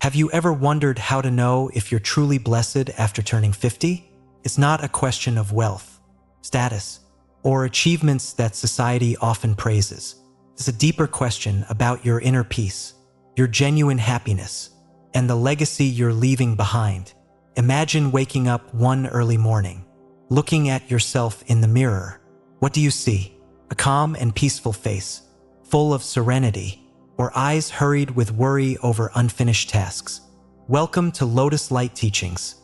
Have you ever wondered how to know if you're truly blessed after turning 50? It's not a question of wealth, status, or achievements that society often praises. It's a deeper question about your inner peace, your genuine happiness, and the legacy you're leaving behind. Imagine waking up one early morning, looking at yourself in the mirror. What do you see? A calm and peaceful face, full of serenity, or eyes hurried with worry over unfinished tasks? Welcome to Lotus Light Teachings,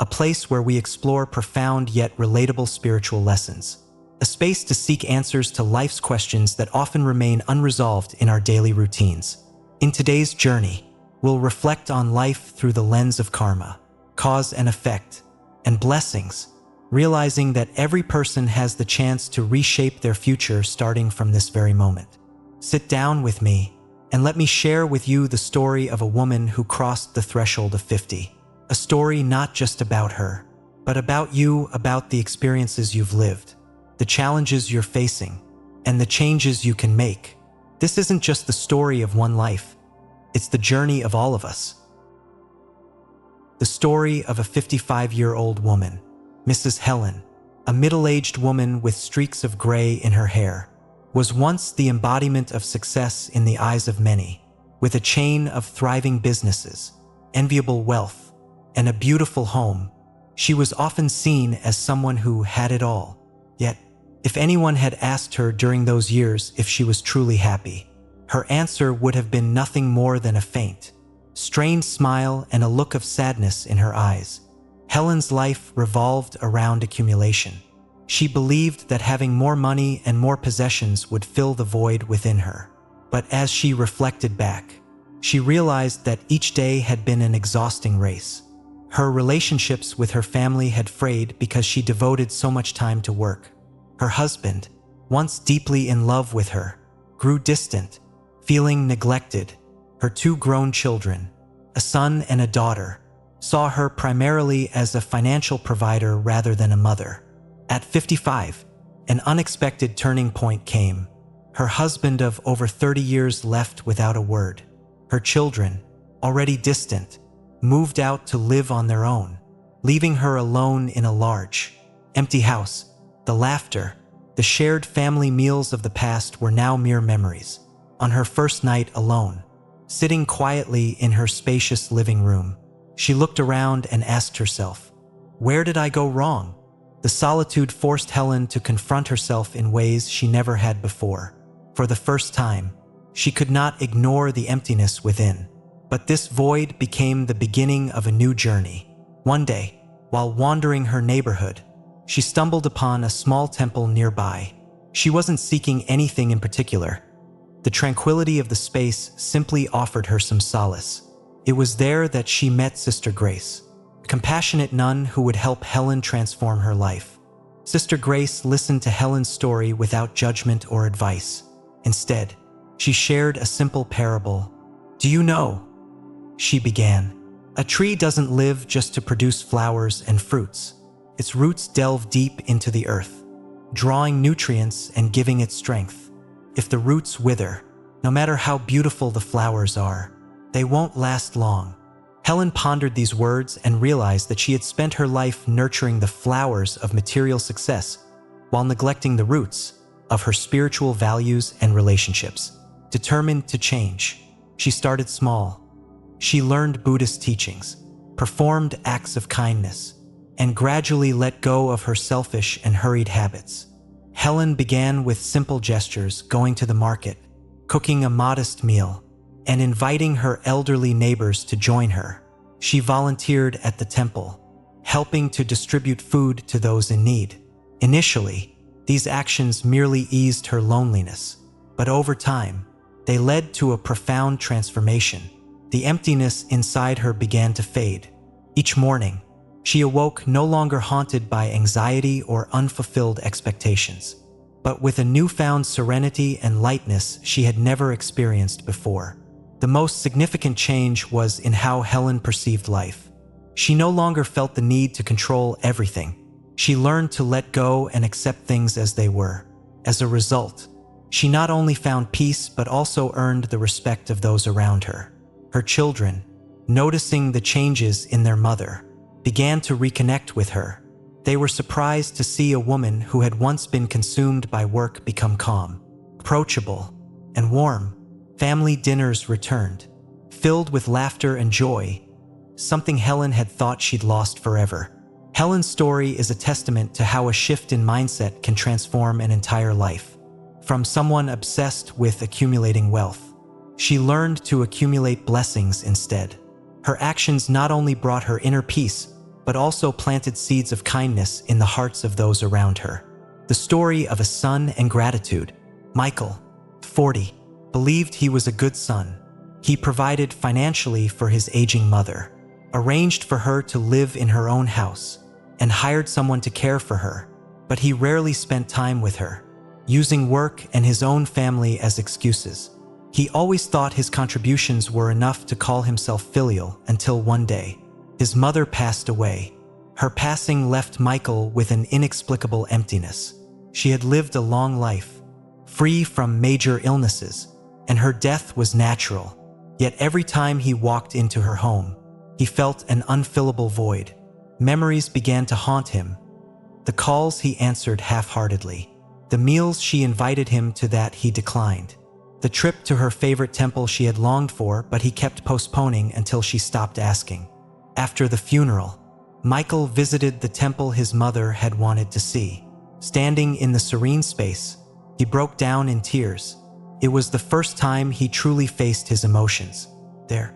a place where we explore profound yet relatable spiritual lessons, a space to seek answers to life's questions that often remain unresolved in our daily routines. In today's journey, we'll reflect on life through the lens of karma, cause and effect, and blessings, realizing that every person has the chance to reshape their future starting from this very moment. Sit down with me and let me share with you the story of a woman who crossed the threshold of 50. A story not just about her, but about you, about the experiences you've lived, the challenges you're facing, and the changes you can make. This isn't just the story of one life, it's the journey of all of us. The story of a 55-year-old woman, Mrs. Helen, a middle-aged woman with streaks of gray in her hair, was once the embodiment of success in the eyes of many. With a chain of thriving businesses, enviable wealth, and a beautiful home, she was often seen as someone who had it all. Yet, if anyone had asked her during those years if she was truly happy, her answer would have been nothing more than a faint, strained smile and a look of sadness in her eyes. Helen's life revolved around accumulation. She believed that having more money and more possessions would fill the void within her. But as she reflected back, she realized that each day had been an exhausting race. Her relationships with her family had frayed because she devoted so much time to work. Her husband, once deeply in love with her, grew distant, feeling neglected. Her two grown children, a son and a daughter, saw her primarily as a financial provider rather than a mother. At 55, an unexpected turning point came. Her husband of over 30 years left without a word. Her children, already distant, moved out to live on their own, leaving her alone in a large, empty house. The laughter, the shared family meals of the past were now mere memories. On her first night alone, sitting quietly in her spacious living room, she looked around and asked herself, "Where did I go wrong?" The solitude forced Helen to confront herself in ways she never had before. For the first time, she could not ignore the emptiness within. But this void became the beginning of a new journey. One day, while wandering her neighborhood, she stumbled upon a small temple nearby. She wasn't seeking anything in particular. The tranquility of the space simply offered her some solace. It was there that she met Sister Grace, a compassionate nun who would help Helen transform her life. Sister Grace listened to Helen's story without judgment or advice. Instead, she shared a simple parable. "Do you know," she began, "a tree doesn't live just to produce flowers and fruits. Its roots delve deep into the earth, drawing nutrients and giving it strength. If the roots wither, no matter how beautiful the flowers are, they won't last long." Helen pondered these words and realized that she had spent her life nurturing the flowers of material success while neglecting the roots of her spiritual values and relationships. Determined to change, she started small. She learned Buddhist teachings, performed acts of kindness, and gradually let go of her selfish and hurried habits. Helen began with simple gestures, going to the market, cooking a modest meal, and inviting her elderly neighbors to join her. She volunteered at the temple, helping to distribute food to those in need. Initially, these actions merely eased her loneliness, but over time, they led to a profound transformation. The emptiness inside her began to fade. Each morning, she awoke no longer haunted by anxiety or unfulfilled expectations, but with a newfound serenity and lightness she had never experienced before. The most significant change was in how Helen perceived life. She no longer felt the need to control everything. She learned to let go and accept things as they were. As a result, she not only found peace but also earned the respect of those around her. Her children, noticing the changes in their mother, began to reconnect with her. They were surprised to see a woman who had once been consumed by work become calm, approachable, and warm. Family dinners returned, filled with laughter and joy, something Helen had thought she'd lost forever. Helen's story is a testament to how a shift in mindset can transform an entire life. From someone obsessed with accumulating wealth, she learned to accumulate blessings instead. Her actions not only brought her inner peace, but also planted seeds of kindness in the hearts of those around her. The story of a son and gratitude. Michael, 40, believed he was a good son. He provided financially for his aging mother, arranged for her to live in her own house, and hired someone to care for her, but he rarely spent time with her, using work and his own family as excuses. He always thought his contributions were enough to call himself filial until one day, his mother passed away. Her passing left Michael with an inexplicable emptiness. She had lived a long life, free from major illnesses, and her death was natural. Yet every time he walked into her home, he felt an unfillable void. Memories began to haunt him. The calls he answered half-heartedly. The meals she invited him to that he declined. The trip to her favorite temple she had longed for, but he kept postponing until she stopped asking. After the funeral, Michael visited the temple his mother had wanted to see. Standing in the serene space, he broke down in tears. It was the first time he truly faced his emotions. There,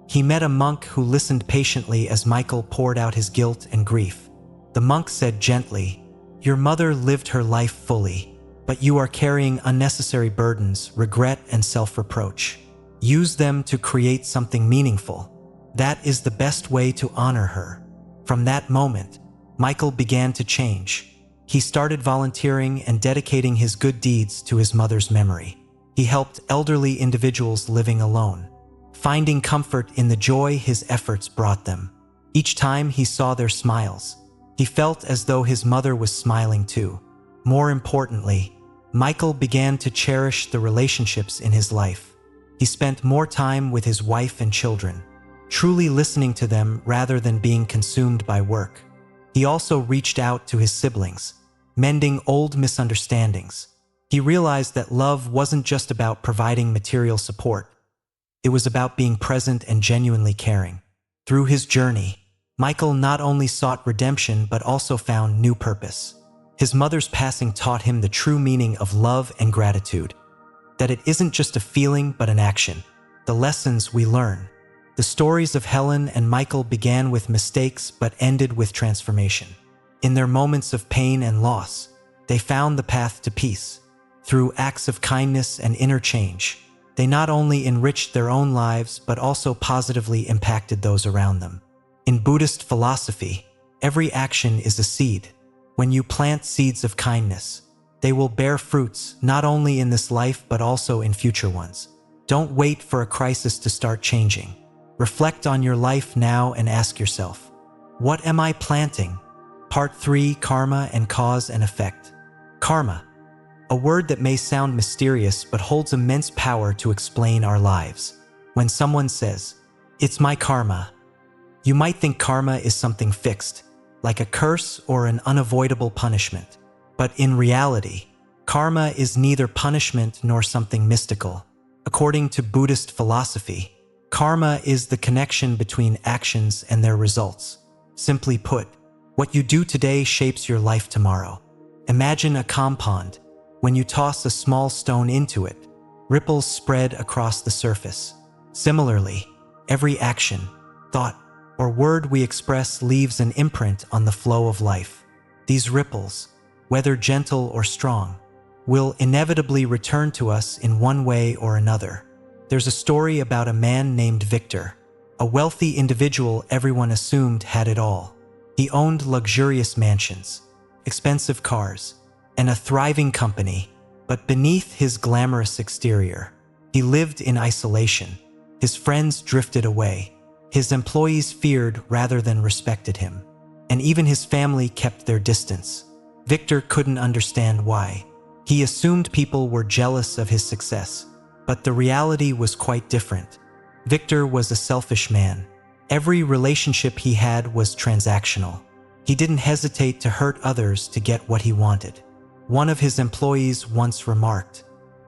he met a monk who listened patiently as Michael poured out his guilt and grief. The monk said gently, "Your mother lived her life fully, but you are carrying unnecessary burdens, regret, and self-reproach. Use them to create something meaningful. That is the best way to honor her." From that moment, Michael began to change. He started volunteering and dedicating his good deeds to his mother's memory. He helped elderly individuals living alone, finding comfort in the joy his efforts brought them. Each time he saw their smiles, he felt as though his mother was smiling too. More importantly, Michael began to cherish the relationships in his life. He spent more time with his wife and children, truly listening to them rather than being consumed by work. He also reached out to his siblings, mending old misunderstandings. He realized that love wasn't just about providing material support. It was about being present and genuinely caring. Through his journey, Michael not only sought redemption but also found new purpose. His mother's passing taught him the true meaning of love and gratitude, that it isn't just a feeling but an action. The lessons we learn. The stories of Helen and Michael began with mistakes but ended with transformation. In their moments of pain and loss, they found the path to peace. Through acts of kindness and inner change, they not only enriched their own lives but also positively impacted those around them. In Buddhist philosophy, every action is a seed. When you plant seeds of kindness, they will bear fruits not only in this life but also in future ones. Don't wait for a crisis to start changing. Reflect on your life now and ask yourself, what am I planting? Part 3, Karma and Cause and Effect. Karma, a word that may sound mysterious but holds immense power to explain our lives. When someone says, "It's my karma," you might think karma is something fixed, like a curse or an unavoidable punishment. But in reality, karma is neither punishment nor something mystical. According to Buddhist philosophy, karma is the connection between actions and their results. Simply put, what you do today shapes your life tomorrow. Imagine a compound. When you toss a small stone into it, ripples spread across the surface. Similarly, every action, thought, or word we express leaves an imprint on the flow of life. These ripples, whether gentle or strong, will inevitably return to us in one way or another. There's a story about a man named Victor, a wealthy individual everyone assumed had it all. He owned luxurious mansions, expensive cars, and a thriving company, but beneath his glamorous exterior, he lived in isolation. His friends drifted away. His employees feared rather than respected him, and even his family kept their distance. Victor couldn't understand why. He assumed people were jealous of his success, but the reality was quite different. Victor was a selfish man. Every relationship he had was transactional. He didn't hesitate to hurt others to get what he wanted. One of his employees once remarked,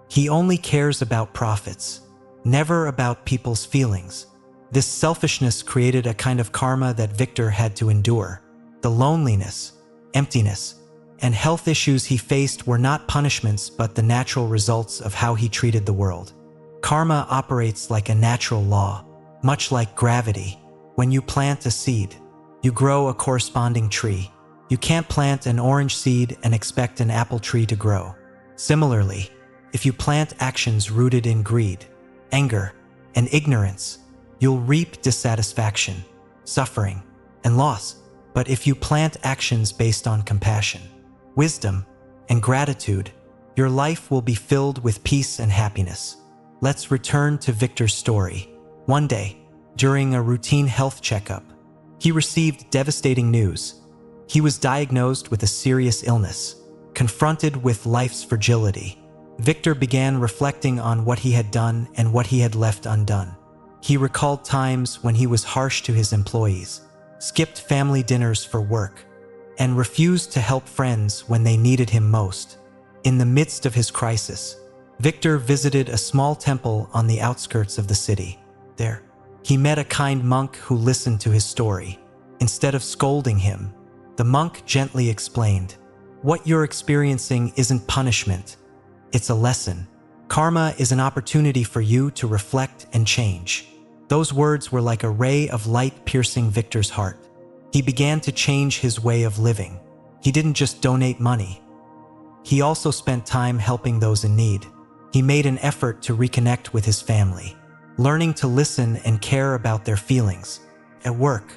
"He only cares about profits, never about people's feelings." This selfishness created a kind of karma that Victor had to endure. The loneliness, emptiness, and health issues he faced were not punishments but the natural results of how he treated the world. Karma operates like a natural law, much like gravity. When you plant a seed, you grow a corresponding tree. You can't plant an orange seed and expect an apple tree to grow. Similarly, if you plant actions rooted in greed, anger, and ignorance, you'll reap dissatisfaction, suffering, and loss. But if you plant actions based on compassion, wisdom, and gratitude, your life will be filled with peace and happiness. Let's return to Victor's story. One day, during a routine health checkup, he received devastating news. He was diagnosed with a serious illness. Confronted with life's fragility, Victor began reflecting on what he had done and what he had left undone. He recalled times when he was harsh to his employees, skipped family dinners for work, and refused to help friends when they needed him most. In the midst of his crisis, Victor visited a small temple on the outskirts of the city. There, he met a kind monk who listened to his story. Instead of scolding him, the monk gently explained, "What you're experiencing isn't punishment, it's a lesson. Karma is an opportunity for you to reflect and change." Those words were like a ray of light piercing Victor's heart. He began to change his way of living. He didn't just donate money. He also spent time helping those in need. He made an effort to reconnect with his family, learning to listen and care about their feelings. At work,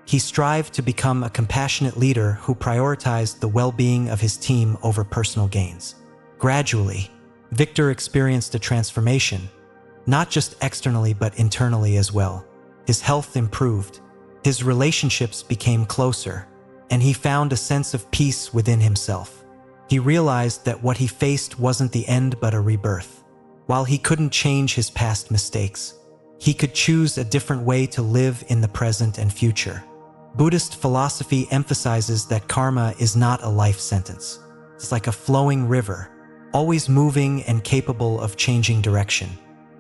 he strived to become a compassionate leader who prioritized the well-being of his team over personal gains. Gradually, Victor experienced a transformation, not just externally but internally as well. His health improved, his relationships became closer, and he found a sense of peace within himself. He realized that what he faced wasn't the end but a rebirth. While he couldn't change his past mistakes, he could choose a different way to live in the present and future. Buddhist philosophy emphasizes that karma is not a life sentence. It's like a flowing river, always moving and capable of changing direction.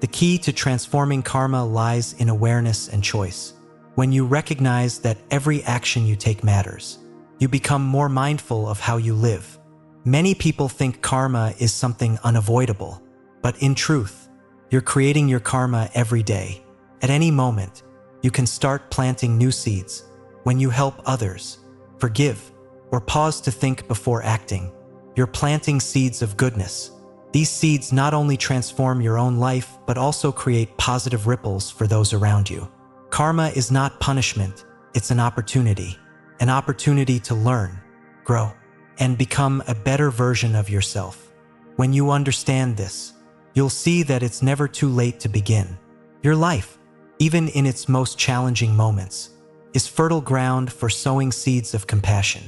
The key to transforming karma lies in awareness and choice. When you recognize that every action you take matters, you become more mindful of how you live. Many people think karma is something unavoidable, but in truth, you're creating your karma every day. At any moment, you can start planting new seeds. When you help others, forgive, or pause to think before acting, you're planting seeds of goodness. These seeds not only transform your own life, but also create positive ripples for those around you. Karma is not punishment, it's an opportunity to learn, grow, and become a better version of yourself. When you understand this, you'll see that it's never too late to begin. Your life, even in its most challenging moments, is fertile ground for sowing seeds of compassion,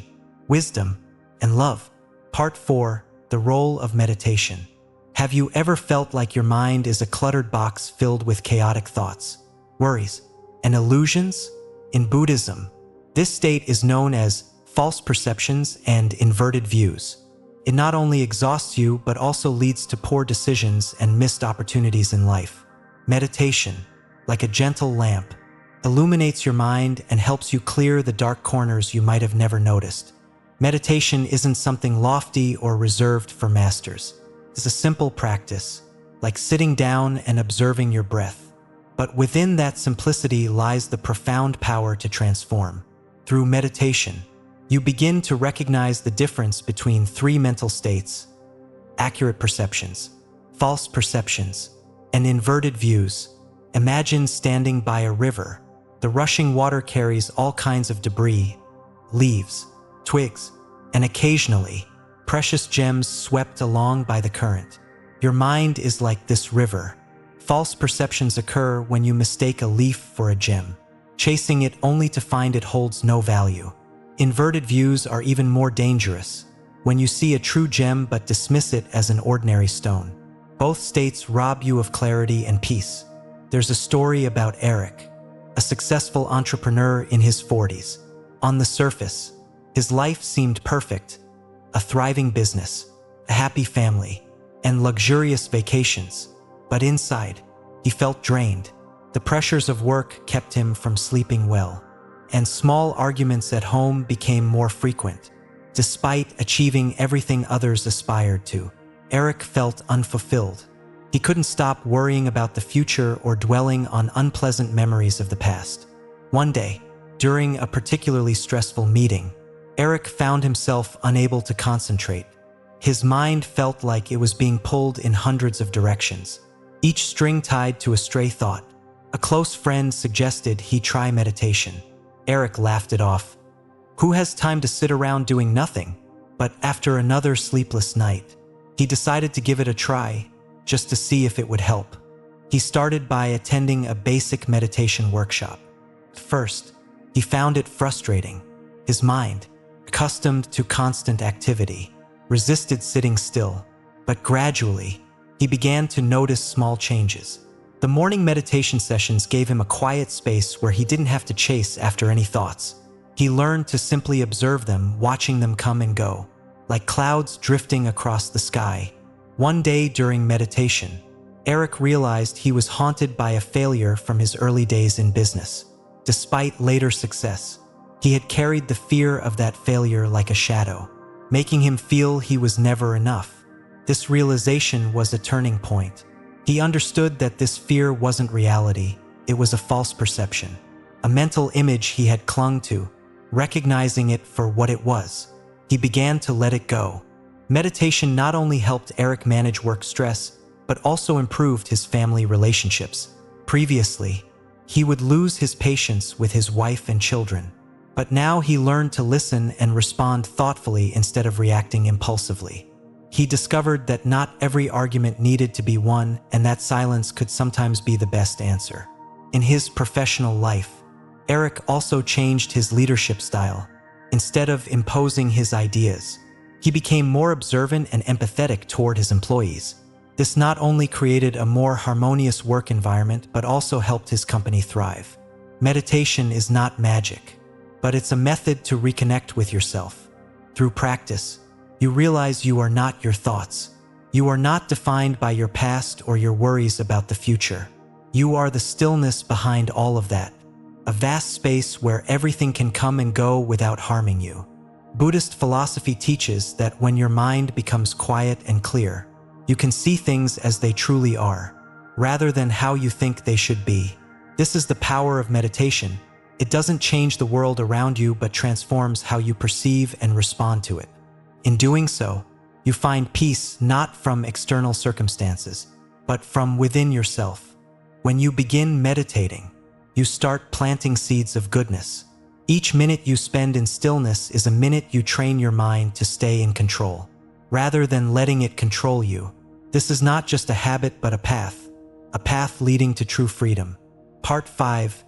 wisdom, and love. Part 4. The Role of Meditation. Have you ever felt like your mind is a cluttered box filled with chaotic thoughts, worries, and illusions? In Buddhism, this state is known as false perceptions and inverted views. It not only exhausts you but also leads to poor decisions and missed opportunities in life. Meditation, like a gentle lamp, illuminates your mind and helps you clear the dark corners you might have never noticed. Meditation isn't something lofty or reserved for masters. It's a simple practice, like sitting down and observing your breath. But within that simplicity lies the profound power to transform. Through meditation, you begin to recognize the difference between three mental states: accurate perceptions, false perceptions, and inverted views. Imagine standing by a river. The rushing water carries all kinds of debris, leaves, twigs, and occasionally, precious gems swept along by the current. Your mind is like this river. False perceptions occur when you mistake a leaf for a gem, chasing it only to find it holds no value. Inverted views are even more dangerous, when you see a true gem but dismiss it as an ordinary stone. Both states rob you of clarity and peace. There's a story about Eric, a successful entrepreneur in his 40s. On the surface, his life seemed perfect: a thriving business, a happy family, and luxurious vacations. But inside, he felt drained. The pressures of work kept him from sleeping well, and small arguments at home became more frequent. Despite achieving everything others aspired to, Eric felt unfulfilled. He couldn't stop worrying about the future or dwelling on unpleasant memories of the past. One day, during a particularly stressful meeting, Eric found himself unable to concentrate. His mind felt like it was being pulled in hundreds of directions, each string tied to a stray thought. A close friend suggested he try meditation. Eric laughed it off. Who has time to sit around doing nothing? But after another sleepless night, he decided to give it a try, just to see if it would help. He started by attending a basic meditation workshop. At first, he found it frustrating. His mind, accustomed to constant activity, resisted sitting still. But gradually, he began to notice small changes. The morning meditation sessions gave him a quiet space where he didn't have to chase after any thoughts. He learned to simply observe them, watching them come and go, like clouds drifting across the sky. One day during meditation, Eric realized he was haunted by a failure from his early days in business. Despite later success, he had carried the fear of that failure like a shadow, making him feel he was never enough. This realization was a turning point. He understood that this fear wasn't reality, it was a false perception, a mental image he had clung to. Recognizing it for what it was, he began to let it go. Meditation not only helped Eric manage work stress, but also improved his family relationships. Previously, he would lose his patience with his wife and children, but now he learned to listen and respond thoughtfully instead of reacting impulsively. He discovered that not every argument needed to be won, and that silence could sometimes be the best answer. In his professional life, Eric also changed his leadership style. Instead of imposing his ideas, he became more observant and empathetic toward his employees. This not only created a more harmonious work environment, but also helped his company thrive. Meditation is not magic, but it's a method to reconnect with yourself. Through practice, you realize you are not your thoughts. You are not defined by your past or your worries about the future. You are the stillness behind all of that. A vast space where everything can come and go without harming you. Buddhist philosophy teaches that when your mind becomes quiet and clear, you can see things as they truly are, rather than how you think they should be. This is the power of meditation. It doesn't change the world around you, but transforms how you perceive and respond to it. In doing so, you find peace not from external circumstances, but from within yourself. When you begin meditating, you start planting seeds of goodness. Each minute you spend in stillness is a minute you train your mind to stay in control, rather than letting it control you. This is not just a habit but a path leading to true freedom. Part 5.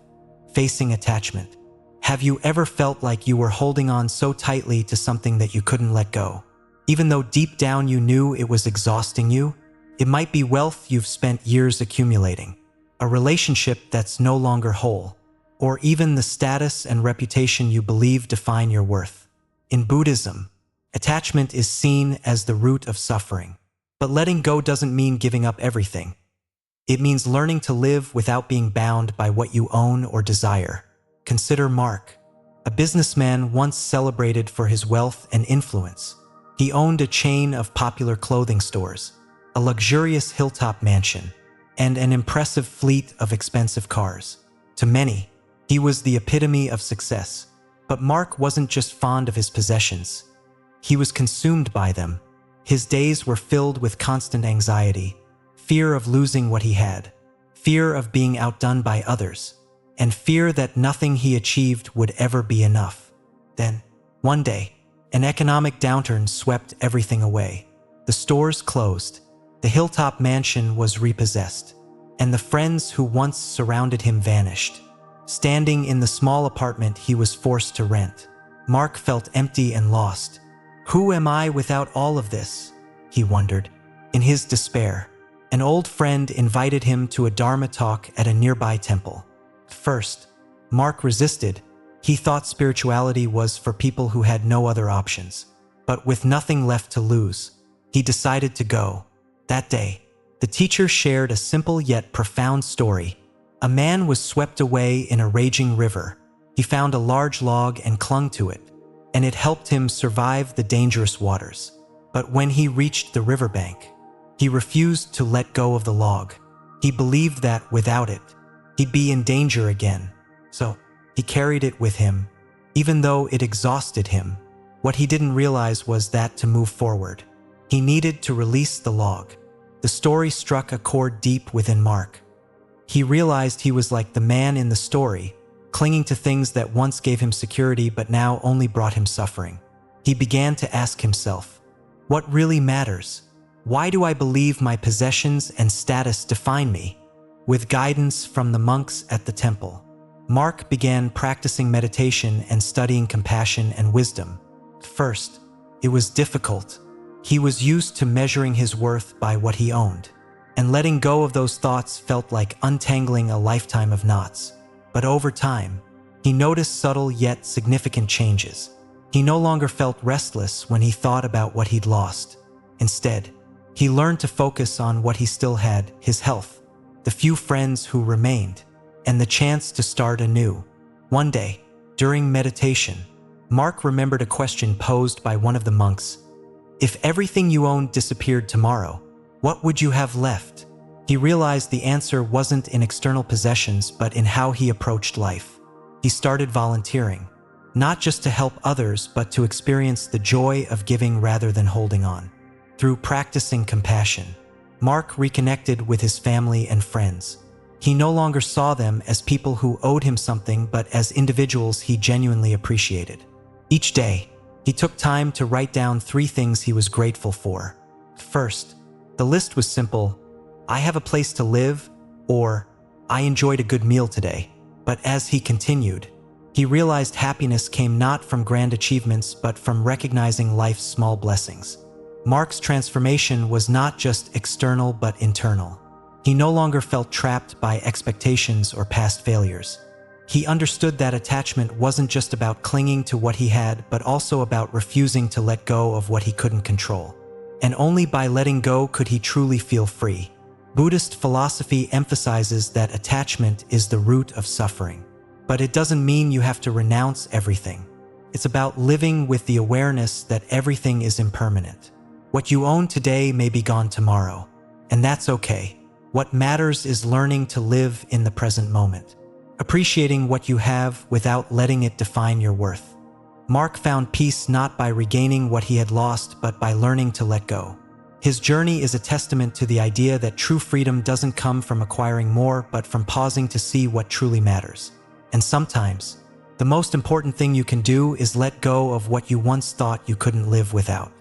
Facing attachment. Have you ever felt like you were holding on so tightly to something that you couldn't let go? Even though deep down you knew it was exhausting you? It might be wealth you've spent years accumulating, a relationship that's no longer whole, or even the status and reputation you believe define your worth. In Buddhism, attachment is seen as the root of suffering. But letting go doesn't mean giving up everything. It means learning to live without being bound by what you own or desire. Consider Mark, a businessman once celebrated for his wealth and influence. He owned a chain of popular clothing stores, a luxurious hilltop mansion, and an impressive fleet of expensive cars. To many, he was the epitome of success. But Mark wasn't just fond of his possessions. He was consumed by them. His days were filled with constant anxiety, fear of losing what he had, fear of being outdone by others, and fear that nothing he achieved would ever be enough. Then, one day, an economic downturn swept everything away. The stores closed, the hilltop mansion was repossessed, and the friends who once surrounded him vanished. Standing in the small apartment he was forced to rent, Mark felt empty and lost. Who am I without all of this? He wondered. In his despair, An old friend invited him to a Dharma talk at a nearby temple. At first, Mark resisted. He thought spirituality was for people who had no other options. But with nothing left to lose, he decided to go. That day, the teacher shared a simple yet profound story. A man was swept away in a raging river. He found a large log and clung to it, and it helped him survive the dangerous waters. But when he reached the riverbank, he refused to let go of the log. He believed that without it, he'd be in danger again. So he carried it with him, even though it exhausted him. What he didn't realize was that to move forward, he needed to release the log. The story struck a chord deep within Mark. He realized he was like the man in the story, clinging to things that once gave him security but now only brought him suffering. He began to ask himself, what really matters? Why do I believe my possessions and status define me? With guidance from the monks at the temple, Mark began practicing meditation and studying compassion and wisdom. At first, it was difficult. He was used to measuring his worth by what he owned, and letting go of those thoughts felt like untangling a lifetime of knots. But over time, he noticed subtle yet significant changes. He no longer felt restless when he thought about what he'd lost. Instead, he learned to focus on what he still had: his health, the few friends who remained, and the chance to start anew. One day, during meditation, Mark remembered a question posed by one of the monks. If everything you owned disappeared tomorrow, what would you have left? He realized the answer wasn't in external possessions, but in how he approached life. He started volunteering, not just to help others, but to experience the joy of giving rather than holding on. Through practicing compassion, Mark reconnected with his family and friends. He no longer saw them as people who owed him something, but as individuals he genuinely appreciated. Each day, he took time to write down 3 things he was grateful for. First, the list was simple: I have a place to live, or I enjoyed a good meal today. But as he continued, he realized happiness came not from grand achievements, but from recognizing life's small blessings. Mark's transformation was not just external but internal. He no longer felt trapped by expectations or past failures. He understood that attachment wasn't just about clinging to what he had, but also about refusing to let go of what he couldn't control. And only by letting go could he truly feel free. Buddhist philosophy emphasizes that attachment is the root of suffering. But it doesn't mean you have to renounce everything. It's about living with the awareness that everything is impermanent. What you own today may be gone tomorrow, and that's okay. What matters is learning to live in the present moment, appreciating what you have without letting it define your worth. Mark found peace not by regaining what he had lost, but by learning to let go. His journey is a testament to the idea that true freedom doesn't come from acquiring more, but from pausing to see what truly matters. And sometimes, the most important thing you can do is let go of what you once thought you couldn't live without.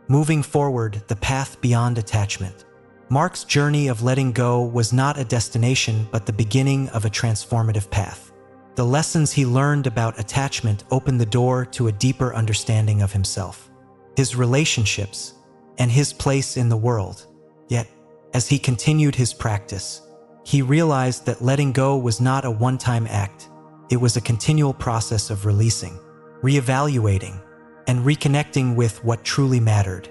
Moving forward, the path beyond attachment. Mark's journey of letting go was not a destination, but the beginning of a transformative path. The lessons he learned about attachment opened the door to a deeper understanding of himself, his relationships, and his place in the world. Yet, as he continued his practice, he realized that letting go was not a one-time act. It was a continual process of releasing, reevaluating, and reconnecting with what truly mattered.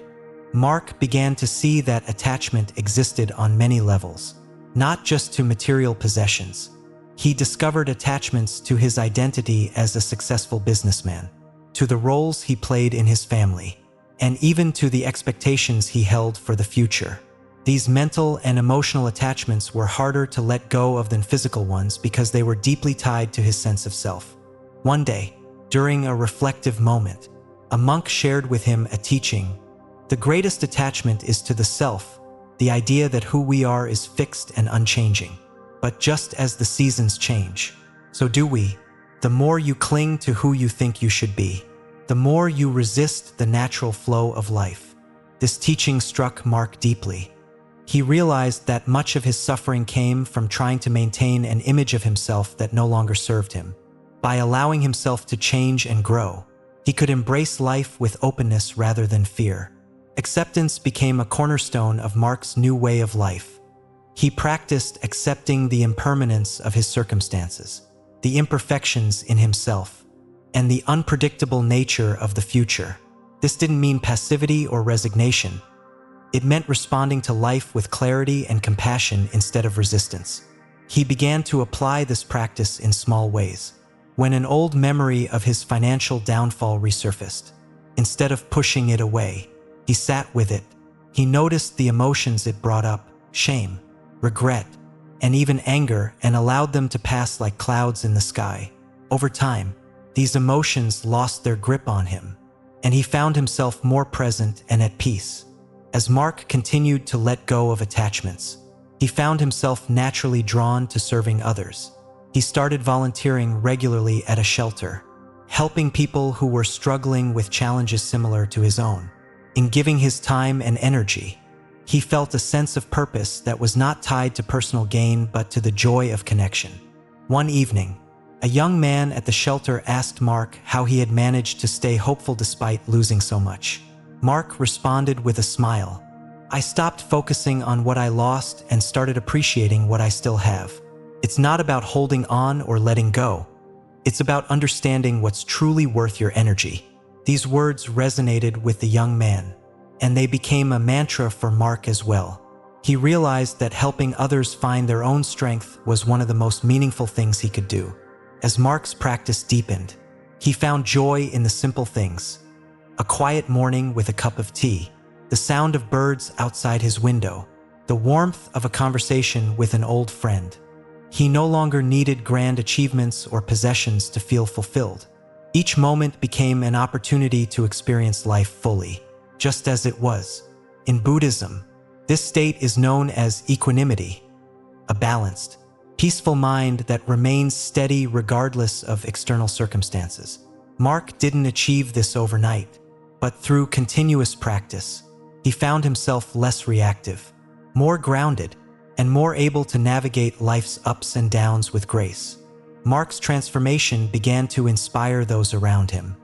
Mark began to see that attachment existed on many levels, not just to material possessions. He discovered attachments to his identity as a successful businessman, to the roles he played in his family, and even to the expectations he held for the future. These mental and emotional attachments were harder to let go of than physical ones because they were deeply tied to his sense of self. One day, during a reflective moment, a monk shared with him a teaching. The greatest attachment is to the self, the idea that who we are is fixed and unchanging. But just as the seasons change, so do we. The more you cling to who you think you should be, the more you resist the natural flow of life. This teaching struck Mark deeply. He realized that much of his suffering came from trying to maintain an image of himself that no longer served him. By allowing himself to change and grow, he could embrace life with openness rather than fear. Acceptance became a cornerstone of Mark's new way of life. He practiced accepting the impermanence of his circumstances, the imperfections in himself, and the unpredictable nature of the future. This didn't mean passivity or resignation. It meant responding to life with clarity and compassion instead of resistance. He began to apply this practice in small ways. When an old memory of his financial downfall resurfaced, instead of pushing it away, he sat with it. He noticed the emotions it brought up: shame, regret, and even anger, and allowed them to pass like clouds in the sky. Over time, these emotions lost their grip on him, and he found himself more present and at peace. As Mark continued to let go of attachments, he found himself naturally drawn to serving others. He started volunteering regularly at a shelter, helping people who were struggling with challenges similar to his own. In giving his time and energy, he felt a sense of purpose that was not tied to personal gain but to the joy of connection. One evening, a young man at the shelter asked Mark how he had managed to stay hopeful despite losing so much. Mark responded with a smile. "I stopped focusing on what I lost and started appreciating what I still have." It's not about holding on or letting go. It's about understanding what's truly worth your energy. These words resonated with the young man, and they became a mantra for Mark as well. He realized that helping others find their own strength was one of the most meaningful things he could do. As Mark's practice deepened, he found joy in the simple things: a quiet morning with a cup of tea, the sound of birds outside his window, the warmth of a conversation with an old friend. He no longer needed grand achievements or possessions to feel fulfilled. Each moment became an opportunity to experience life fully, just as it was. In Buddhism, this state is known as equanimity, a balanced, peaceful mind that remains steady regardless of external circumstances. Mark didn't achieve this overnight, but through continuous practice, he found himself less reactive, more grounded, and more able to navigate life's ups and downs with grace. Mark's transformation began to inspire those around him.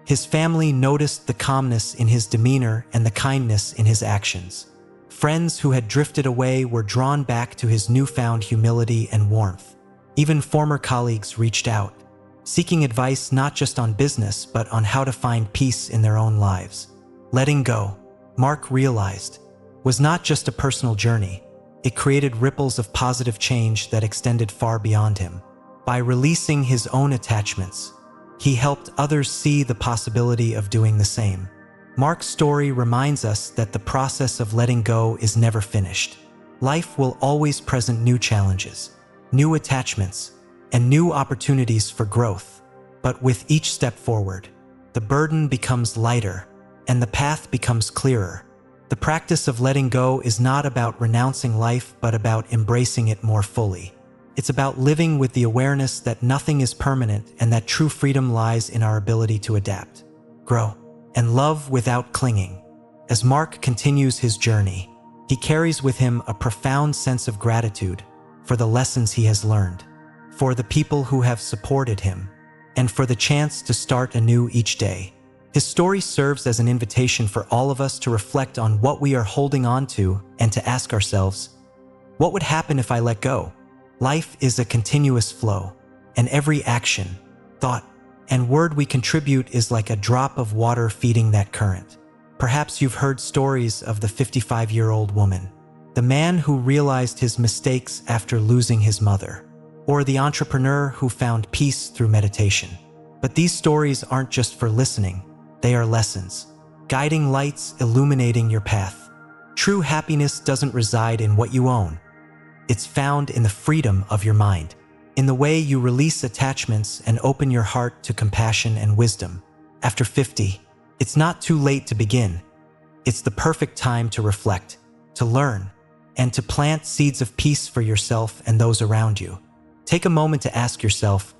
His family noticed the calmness in his demeanor and the kindness in his actions. Friends who had drifted away were drawn back to his newfound humility and warmth. Even former colleagues reached out, seeking advice not just on business but on how to find peace in their own lives. Letting go, Mark realized, was not just a personal journey. It created ripples of positive change that extended far beyond him. By releasing his own attachments, he helped others see the possibility of doing the same. Mark's story reminds us that the process of letting go is never finished. Life will always present new challenges, new attachments, and new opportunities for growth. But with each step forward, the burden becomes lighter and the path becomes clearer. The practice of letting go is not about renouncing life, but about embracing it more fully. It's about living with the awareness that nothing is permanent and that true freedom lies in our ability to adapt, grow, and love without clinging. As Mark continues his journey, he carries with him a profound sense of gratitude for the lessons he has learned, for the people who have supported him, and for the chance to start anew each day. His story serves as an invitation for all of us to reflect on what we are holding on to and to ask ourselves, what would happen if I let go? Life is a continuous flow, and every action, thought, and word we contribute is like a drop of water feeding that current. Perhaps you've heard stories of the 55-year-old woman, the man who realized his mistakes after losing his mother, or the entrepreneur who found peace through meditation. But these stories aren't just for listening. They are lessons, guiding lights illuminating your path. True happiness doesn't reside in what you own. It's found in the freedom of your mind, in the way you release attachments and open your heart to compassion and wisdom. After 50, it's not too late to begin. It's the perfect time to reflect, to learn, and to plant seeds of peace for yourself and those around you. Take a moment to ask yourself,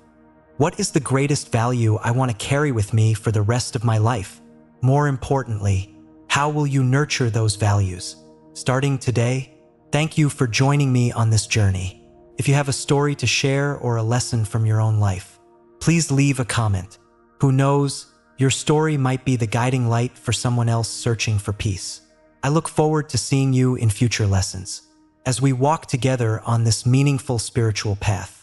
what is the greatest value I want to carry with me for the rest of my life? More importantly, how will you nurture those values? Starting today, thank you for joining me on this journey. If you have a story to share or a lesson from your own life, please leave a comment. Who knows, your story might be the guiding light for someone else searching for peace. I look forward to seeing you in future lessons. as we walk together on this meaningful spiritual path.